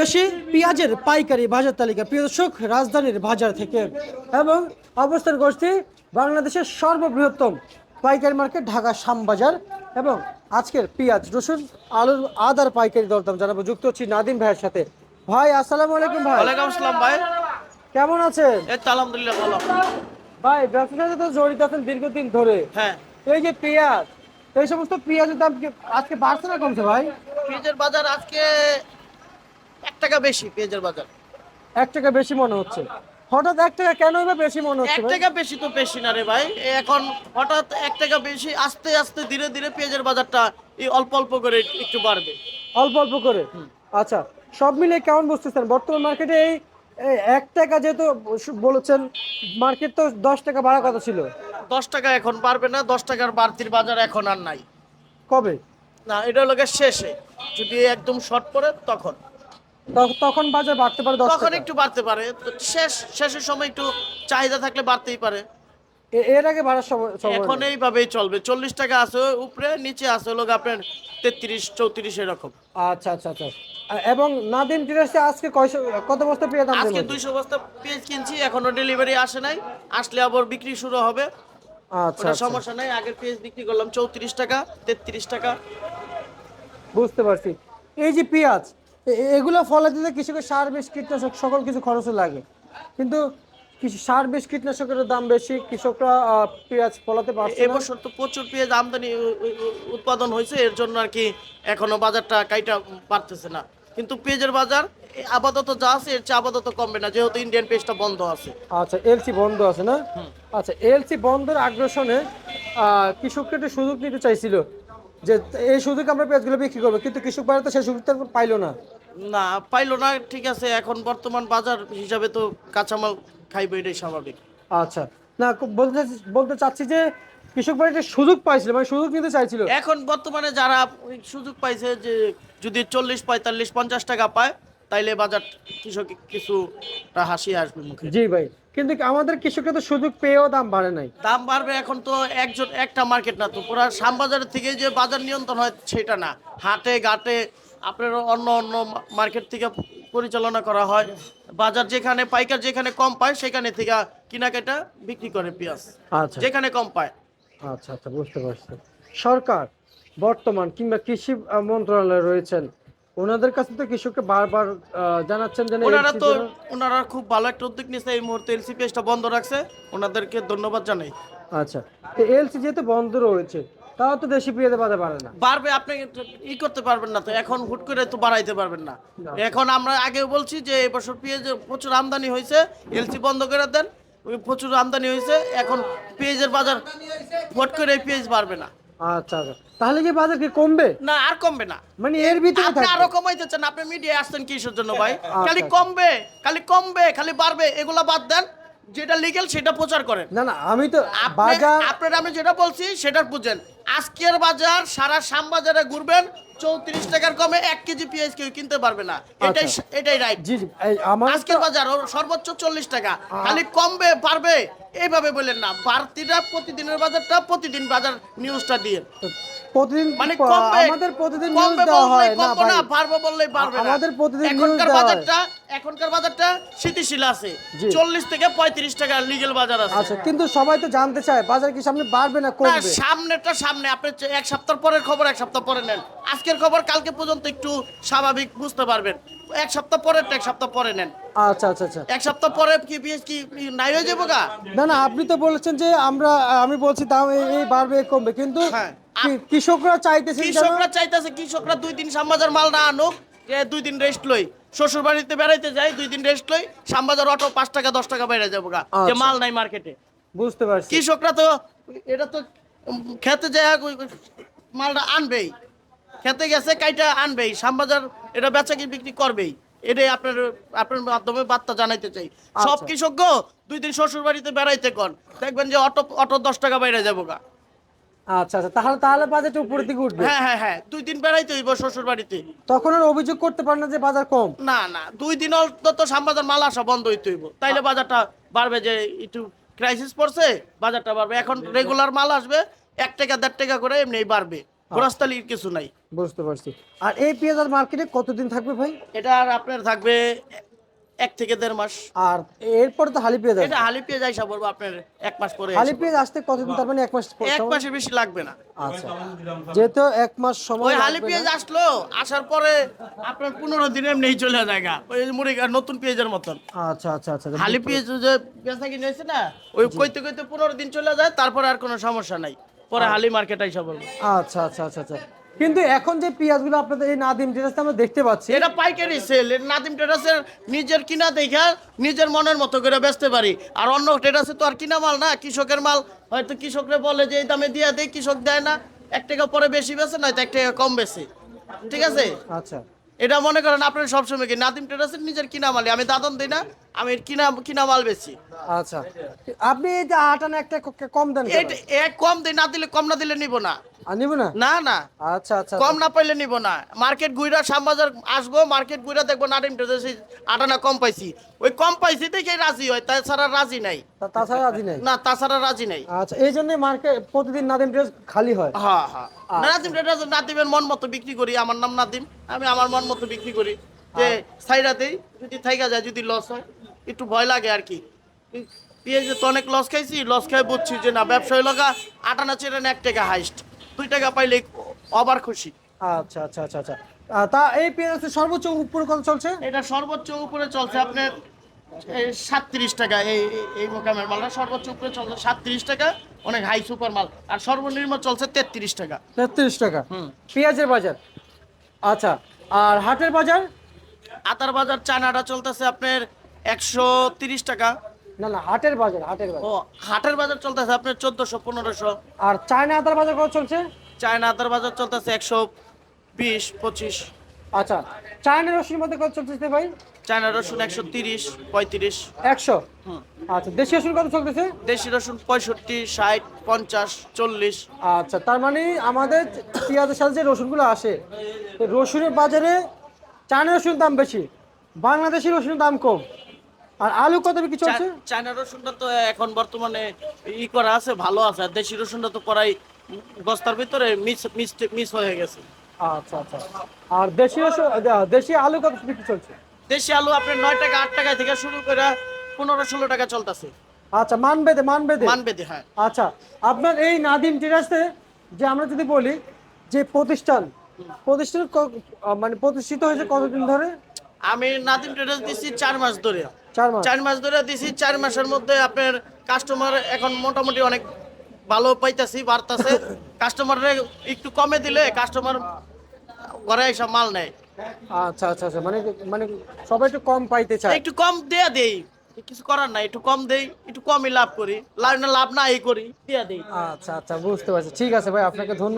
আসি পেঁয়াজের পাইকারি বাজার তালিকা। প্রিয় দর্শক, রাজধানীর বাজার থেকে এবং অবস্থান করছি বাংলাদেশের সর্ববৃহত্তম পাইকারি মার্কেট ঢাকা শ্যামবাজার। এবং আজকের পেঁয়াজ, রসুন, আলুর, আদার পাইকারি দরদাম জানাবো। যুক্ত হচ্ছি নাদিম ভাইয়ের সাথে। ভাই আসসালামু আলাইকুম। ভাই ওয়ালাইকুম আসসালাম ভাই। কেমন আছেন? এই তো আলহামদুলিল্লাহ ভালো। ভাই ব্যবসার সাথে তো জড়িত আছেন দীর্ঘদিন ধরে। হ্যাঁ, এই যে পেঁয়াজ, এই সমস্ত পেঁয়াজের দাম কি আজকে বাড়ছে না কমছে ভাই? পেঁয়াজের বাজার আজকে 1 টাকা বেশি। পেঁয়াজের বাজার 1 টাকা বেশি মনে হচ্ছে। হঠাৎ 1 টাকা কেন বা বেশি মনে হচ্ছে এক ভাই? টাকা বেশি তো বেশি না রে ভাই। এখন হঠাৎ 1 টাকা বেশি, আস্তে আস্তে ধীরে ধীরে পেঁয়াজের বাজারটা এই অল্প অল্প করে একটু বাড়বে। অল্প অল্প করে। আচ্ছা, সব মিলে কেমন বুঝতেছেন বর্তমান মার্কেটে এই এই 1 টাকা যেহেতু বলেছেন, মার্কেট তো 10 টাকা বাড়ার কথা ছিল। 10 টাকা এখন বাড়বে না, 10 টাকার বাড়তির বাজার এখন আর নাই। কবে? না, এটা লোকের শেষে যদি একদম শর্ট পড়ে তখন তখন বাজার বাড়তে পারে 10 তখন টাকা। একটু বাড়তে পারে। তো শেষের সময় একটু চাহিদা থাকলে বাড়তেই পারে। এর আগে বাড়ার সময় এখন নেই। এইভাবেই চলবে। 40 টাকা আছে উপরে, নিচে আছে লোক আপনার 33 34 এরকম। আচ্ছা আচ্ছা আচ্ছা। এবং নাদিম ট্রেডার্সে আজকে কত বস্তা পেঁয়াজ দাম আজকে দেবেন? 200 বস্তা পেঁয়াজ কিনছি, এখনো ডেলিভারি আসে নাই। আসলে আবার বিক্রি শুরু হবে। আচ্ছা ওটা আচ্ছা, সমস্যা নাই। আগের পেঁয়াজ বিক্রি করলাম 34 টাকা, 33 টাকা। বুঝতে পারছি। এই যে পেঁয়াজ, এগুলো ফলে দিতে কৃষকের সার, বিষ, কীটনাশক সকল কিছু খরচ লাগে, কিন্তু সার, বিষ, কীটনাশকের দাম বেশি, কৃষকরা পেঁয়াজ ফলাতে পারছে না। এবছর তো প্রচুর পেঁয়াজ আমদানি উৎপাদন হয়েছে, এর জন্য আর কি এখনো বাজারটা কাইটা বাড়তেছে না। কিন্তু পেঁয়াজের বাজার আপাতত যা আছে এর চেয়ে আপাতত কমবে না, যেহেতু ইন্ডিয়ান পেঁয়াজটা বন্ধ আছে। আচ্ছা, এলসি বন্ধ আছে না? আচ্ছা, এলসি বন্ধের আগ্রাসনে কৃষককে একটু সুযোগ নিতে চাইছিল যে এই সুযোগে আমরা পেঁয়াজগুলো বিক্রি করবো, কিন্তু কৃষক ভাইরা তো সেই সুযোগটা পাইলো না। না, পাইলো না, ঠিক আছে। এখন বর্তমান বাজার হিসাবে তো কাঁচামাল খাইবে, এটাই স্বাভাবিক। আচ্ছা, না বলতে চাচ্ছি যে কৃষক ভাইরা একটা সুযোগ পাইছিল, মানে সুযোগ নিতে চাইছিল। এখন বর্তমানে যারা ওই সুযোগ পাইছে যে যদি 40 45 50 টাকা পায়, তাইলে বাজার কৃষক কিছুটা হাসি আসবে মুখে। জি ভাই, কিন্তু আমাদের কৃষকরা তো সুযোগ পেয়েও দাম বাড়ে নাই। দাম বাড়বে। এখন তো একটা মার্কেট না, তো পুরো শ্যামবাজারের থেকে যে বাজার নিয়ন্ত্রণ হয় সেটা না, হাটে ঘাটে আপনার অন্য অন্য মার্কেট থেকে পরিচালনা করা হয়। বাজার যেখানে পাইকার যেখানে কম পায় সেখানে থেকে কেনাকাটা বিক্রি করে পেঁয়াজ, আচ্ছা যেখানে কম পায়। আচ্ছা আচ্ছা, বুঝতে পারছি। সরকার বর্তমান কিংবা কৃষি মন্ত্রণালয়ে রয়েছেন, ওনাদের কাছে তো কৃষককে বারবার জানাচ্ছেন যেন ওনারা LC তো যেন। ওনারা খুব ভালো একটা উদ্যোগ নিয়েছে, এই মুহূর্তে এলসি পেজটা বন্ধ রাখছে, ওনাদেরকে ধন্যবাদ জানাই। আচ্ছা, তো এলসি যেহেতু বন্ধ রয়েছে, তাও তো দেশি পেঁয়াজে বাধা বাড়ে না। বাড়বে, আপনি করতে পারবেন না, তো এখন হুট করে তো বাড়াইতে পারবেন না। এখন আমরা আগেও বলছি যে এবছর পেঁয়াজ প্রচুর আমদানি হয়েছে, এলসি বন্ধ করে দেন। ওই প্রচুর আমদানি হয়েছে, এখন পেঁয়াজের বাজার হুট করে পেঁয়াজ বাড়বে না। আচ্ছা আচ্ছা, তাহলে কি বাজার কি কমবে? না, আর কমবে না। মানে এর ভিতরে আপনি থাকবে? আরো কমাইতে চান, আপনি মিডিয়ায় আসছেন কিসের জন্য ভাই? খালি আচ্ছা। কমবে, খালি কমবে, খালি বাড়বে, এগুলা বাদ দেন। যেটা লিগ্যাল সেটা প্রচার করেন। না না, আমি তো বাজার। আপনার আমি যেটা বলছি সেটা বুঝেন। আজকের বাজার সারা শ্যামবাজারে ঘুরবেন, 34 টাকার কমে 1 কেজি পেঁয়াজ কেউ কিনতে পারবে না। এটাই আচ্ছা। এটাই রাইট। জি জি, আমার আজকের বাজার ওর সর্বোচ্চ 40 টাকা। খালি কমবে বাড়বে এইভাবে বলেন না। বাড়তিটা প্রতিদিনের বাজারটা প্রতিদিন বাজার নিউজটা দিয়ে প্রতিদিন মানে কমবে, আমাদের প্রতিদিন নিউজ কমবে দেওয়া বললেই হয় না কমবে ভাই। না, বাড়বে বললেই বাড়বে না। আমাদের প্রতিদিন নিউজ এখনকার দেওয়া হয়। বাজারটা স্থিতিশীল আছে। জি। 40 থেকে 35 টাকা লিগ্যাল বাজার আছে। আচ্ছা, কিন্তু সবাই তো জানতে চায় বাজার কি সামনে বাড়বে না না, কমবে? সামনেটা সামনে। আপনি এক সপ্তাহ পরের খবর এক সপ্তাহ পরে নেন। আজকের খবর কালকে পর্যন্ত একটু স্বাভাবিক বুঝতে পারবেন। এক সপ্তাহ পরেরটা এক সপ্তাহ পরে নেন। আচ্ছা আচ্ছা আচ্ছা। এক সপ্তাহ পরে কি পেঁয়াজ কি নাই হয়ে যাবো গা? না না, আপনি তো বলেছেন যে আমি বলছি দাম এই বাড়বে এই কমবে, কিন্তু হ্যাঁ। কৃষকরা চাইতেছেন যেন। কৃষকরা 2 দিন শ্যামবাজার মাল না আনুক, যে 2 দিন রেস্ট লই, শ্বশুর বাড়িতে বেড়াইতে যাই, 2 দিন রেস্ট লই, শ্যামবাজার অটো 5 টাকা 10 টাকা বাইরে যাবো গা, যে আচ্ছা। মাল নাই মার্কেটে। বুঝতে পারছি। কৃষকরা তো এটা তো খেতে যায় মালটা আনবেই, খেতে গেছে কাইটা আনবেই, শ্যামবাজার এটা বেচা কি বিক্রি করবেই। এটাই আপনার মাধ্যমে বার্তা জানাইতে চাই। সব আচ্ছা কৃষক 2 দিন শ্বশুর বাড়িতে বেড়াইতে কর, দেখবেন যে অটো অটো 10 টাকা বাইরে যাবো গা। আচ্ছা আচ্ছা, তাহলে বাজারটা উপরের দিকে উঠবে। হ্যাঁ হ্যাঁ হ্যাঁ, 2 দিন বেড়াইতে হইব শ্বশুর বাড়িতে। তখন আর অভিযোগ করতে পারে না যে বাজার কম। না না, 2 দিন অন্তত শ্যামবাজার মাল আসা বন্ধ হইতে হইব, তাইলে বাজারটা বাড়বে। যে একটু ক্রাইসিস পড়ছে, বাজারটা বাড়বে। এখন রেগুলার মাল আসবে 1 টাকা 1.5 টাকা করে, এমনি বাড়বে। গোরাস্তালির কিছু নাই। বুঝতে পারছি। আর এই পেঁয়াজ আর মার্কেটে কতদিন থাকবে ভাই? এটা আর আপনার থাকবে 1 থেকে 1.5 মাস। আর এরপর তো হালি পেঁয়াজ এটা আসবে। হালি পেঁয়াজ আইসা পড়বো আপনার 1 মাস পরে হালি আইসা পেঁয়াজ আসতে কতদিন, তার মানে 1 মাস পড়বো। এক সময়? মাসের বেশি লাগবে না। আচ্ছা, যেহেতু 1 মাস সময় ওই হালি লাগবে পেঁয়াজ না। আসলো, আসার পরে আপনার 15 দিনে এমনি চলে জায়গা ওই মুড়ি নতুন পেঁয়াজের মতন। আচ্ছা আচ্ছা আচ্ছা, হালি পেঁয়াজ যে বেচা কিনে হয়েছে না, ওই কইতে কইতে 15 দিন চলে যায়, তারপরে আর কোনো সমস্যা নাই, পরে হালি মার্কেট আইসা বলবো। আচ্ছা আচ্ছা আচ্ছা আচ্ছা। কিন্তু এখন যে পেঁয়াজগুলো আপনাদের এই নাদিম ট্রেডার্সে আমরা দেখতে পাচ্ছি, এটা পাইকারি সেল। নাদিম ট্রেডার্সের নিজের কিনা দেখা নিজের মনের মতো করে বেচতে পারি। আর অন্য ট্রেডার্সে তো আর কিনা মাল না, কৃষকের মাল। হয়তো কৃষকরা বলে যে এই দামে দিয়ে দেয়, কৃষক দেয় না, 1 টাকা পরে বেশি বেচে, নয়তো 1 টাকা কম বেচে। ঠিক আছে, আচ্ছা এটা মনে করেন আপনার সবসময় কি নাদিম ট্রেডার্সের নিজের কিনা মাল, আমি দাদন দিই না, আমি কিনা মাল বেচি। আচ্ছা, আপনি এই যে আটানা একটা কম দেন কেন? এটা কম দিই, না দিলে, কম না দিলে নিব না। আর নিব না? না না, আচ্ছা আচ্ছা, কম না পাইলে নিব না। মার্কেট ঘুরা শ্যামবাজার আসবো, মার্কেট ঘুরা দেখবো নাদিম ট্রেডার্সে আটানা কম পাইছি, ওই কম পাইছি দেখে রাজি হয়, তাছাড়া রাজি নাই। তাছাড়া রাজি নেই। না, তাছাড়া রাজি নাই। আচ্ছা, এই জন্য মার্কেট প্রতিদিন নাদিম ট্রেডার্স খালি হয়। হ্যাঁ হ্যাঁ, নাদিম ট্রেডার্স, নাদিমের মন মতো বিক্রি করি। আমার নাম নাদিম, আমি আমার মন মতো বিক্রি করি। যে সাইডাতেই যদি থাইকা যায়, যদি লস হয় একটু ভয় লাগে আর কি। পেঁয়াজে তো অনেক লস খাইছি, লস খাই বুঝছি যে না, ব্যবসায়ী লগা আটানা চেরেন 1 টাকা হাইস্ট, 2 টাকা পাইলে অবার খুশি। আচ্ছা আচ্ছা আচ্ছা আচ্ছা। তা এই পেঁয়াজের সর্বোচ্চ উপরে কত চলছে? এটা সর্বোচ্চ উপরে চলছে আপনার 37 টাকা। এই মোকামের মালটা সর্বোচ্চ উপরে চলছে 37 টাকা, অনেক হাই সুপার মাল। আর সর্বনিম্ন চলছে 33 টাকা। 33 টাকা পেঁয়াজের বাজার। আচ্ছা, আর হাটের বাজার? আতার বাজার চায়নাটা চলতেছে আপনার 130 টাকা। না না, হাটের বাজার, হাটের বাজার। ও, হাটের বাজার চলতেছে আপনার 1400-1500। আর চায়না আদার বাজার কত চলছে? চায়না আতার বাজার চলতেছে 120-25। আচ্ছা, চায়না রসুনের মধ্যে কত চলতেছে ভাই? চায়না রসুন 130-35। 100। আচ্ছা, দেশি রসুন কত চলতেছে? দেশি রসুন 65-60-50-40। আচ্ছা, তার মানে আমাদের পেঁয়াজের সাথে যে রসুনগুলো আসে, তো রসুনের বাজারে চায়না রসুনের দাম বেশি, বাংলাদেশি রসুনের দাম কম। আর আলু কত বিক্রি চলছে? চায়না রসুনটা তো এখন বর্তমানে করা আছে, ভালো আছে। আর দেশি রসুনটা তো প্রায় বস্তার ভিতরে মিস হয়ে গেছে। আচ্ছা আচ্ছা। আর দেশি রসুন, দেশি আলু কত বিক্রি চলছে? দেশি আলু আপনার 9 টাকা 8 টাকা থেকে শুরু করে 15-16 টাকা চলতেছে। আচ্ছা, মানবেদে। মানবেদে, হ্যাঁ। আচ্ছা, আপনার এই নাদিম ট্রেডার্সে যে আমরা যদি বলি যে প্রতিষ্ঠান মানে প্রতিষ্ঠিত হয়েছে কতদিন ধরে? আমি নাদিম ট্রেডার্স দিছি 4 মাস ধরে। 4 মাস। 4 মাস ধরে দিছি। 4 মাসের মধ্যে আপনার কাস্টমার এখন মোটামুটি অনেক ভালো পাইতাছি, বাড়তাছে। কাস্টমাররা একটু কমে দিলে কাস্টমার ঘরে এসে মাল নেয়। আচ্ছা আচ্ছা আচ্ছা, মানে মানে সবাই একটু কম পাইতে চায়। একটু কম দেই, কিছু করার নাই, একটু কম দেই, একটু কমই লাভ করি। লাভ না এই করি, দিয়া দেই। আচ্ছা আচ্ছা, বুঝতে পারছি। ঠিক আছে ভাই, আপনাকে ধন্যবাদ।